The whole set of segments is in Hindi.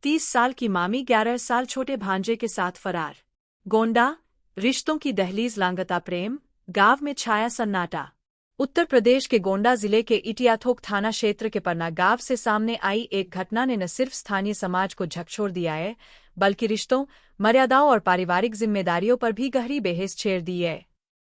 30 साल की मामी 11 साल छोटे भांजे के साथ फरार। गोंडा, रिश्तों की दहलीज लांगता प्रेम, गांव में छाया सन्नाटा। उत्तर प्रदेश के गोंडा जिले के इटियाथोक थाना क्षेत्र के पन्ना गांव से सामने आई एक घटना ने न सिर्फ स्थानीय समाज को झकझोर दिया है, बल्कि रिश्तों, मर्यादाओं और पारिवारिक जिम्मेदारियों पर भी गहरी बहस छेड़ दी है।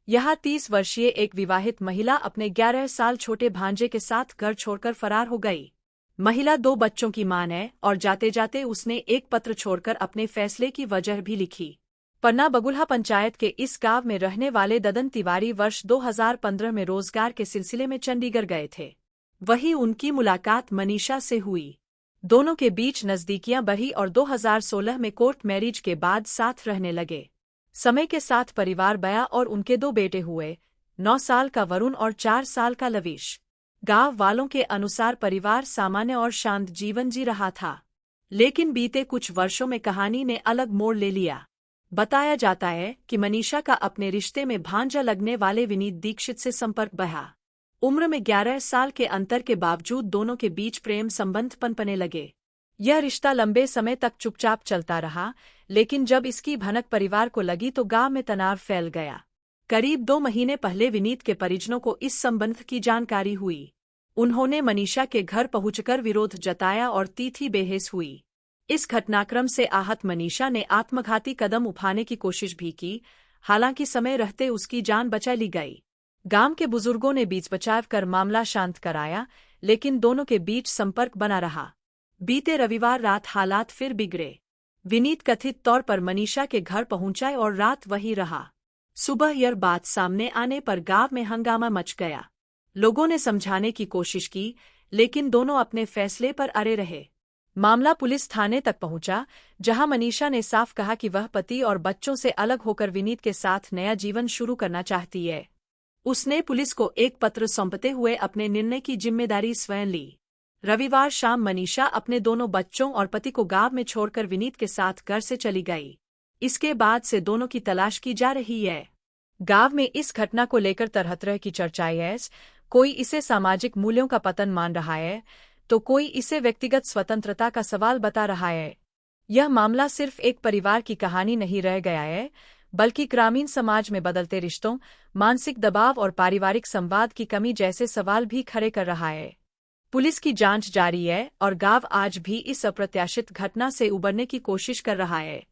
यहाँ 30 वर्षीय एक विवाहित महिला अपने 11 साल छोटे भांजे के साथ घर छोड़कर फरार हो गई। महिला 2 बच्चों की मां है और जाते जाते उसने एक पत्र छोड़कर अपने फैसले की वजह भी लिखी। पन्ना बगुल्हा पंचायत के इस गांव में रहने वाले ददन तिवारी वर्ष 2015 में रोजगार के सिलसिले में चंडीगढ़ गए थे। वहीं उनकी मुलाकात मनीषा से हुई। दोनों के बीच नजदीकियां बढ़ी और 2016 में कोर्ट मैरिज के बाद साथ रहने लगे। समय के साथ परिवार बया और उनके 2 बेटे हुए, 9 साल का वरुण और 4 साल का लविश। गांव वालों के अनुसार परिवार सामान्य और शांत जीवन जी रहा था, लेकिन बीते कुछ वर्षों में कहानी ने अलग मोड़ ले लिया। बताया जाता है कि मनीषा का अपने रिश्ते में भांजा लगने वाले विनीत दीक्षित से संपर्क बढ़ा। उम्र में 11 साल के अंतर के बावजूद दोनों के बीच प्रेम संबंध पनपने लगे। यह रिश्ता लंबे समय तक चुपचाप चलता रहा, लेकिन जब इसकी भनक परिवार को लगी तो गांव में तनाव फैल गया। करीब 2 महीने पहले विनीत के परिजनों को इस संबंध की जानकारी हुई। उन्होंने मनीषा के घर पहुंचकर विरोध जताया और तीखी बहस हुई। इस घटनाक्रम से आहत मनीषा ने आत्मघाती कदम उठाने की कोशिश भी की, हालांकि समय रहते उसकी जान बचा ली गई। गांव के बुजुर्गों ने बीच बचाव कर मामला शांत कराया, लेकिन दोनों के बीच संपर्क बना रहा। बीते रविवार रात हालात फिर बिगड़े। विनीत कथित तौर पर मनीषा के घर पहुंचा और रात वहीं रहा। सुबह यह बात सामने आने पर गांव में हंगामा मच गया। लोगों ने समझाने की कोशिश की, लेकिन दोनों अपने फैसले पर अड़े रहे। मामला पुलिस थाने तक पहुंचा, जहां मनीषा ने साफ कहा कि वह पति और बच्चों से अलग होकर विनीत के साथ नया जीवन शुरू करना चाहती है। उसने पुलिस को एक पत्र सौंपते हुए अपने निर्णय की जिम्मेदारी स्वयं ली। रविवार शाम मनीषा अपने दोनों बच्चों और पति को गांव में छोड़कर विनीत के साथ घर से चली गई। इसके बाद से दोनों की तलाश की जा रही है। गांव में इस घटना को लेकर तरह-तरह की चर्चाएं हैं। कोई इसे सामाजिक मूल्यों का पतन मान रहा है, तो कोई इसे व्यक्तिगत स्वतंत्रता का सवाल बता रहा है। यह मामला सिर्फ एक परिवार की कहानी नहीं रह गया है, बल्कि ग्रामीण समाज में बदलते रिश्तों, मानसिक दबाव और पारिवारिक संवाद की कमी जैसे सवाल भी खड़े कर रहा है। पुलिस की जांच जारी है और गांव आज भी इस अप्रत्याशित घटना से उबरने की कोशिश कर रहा है।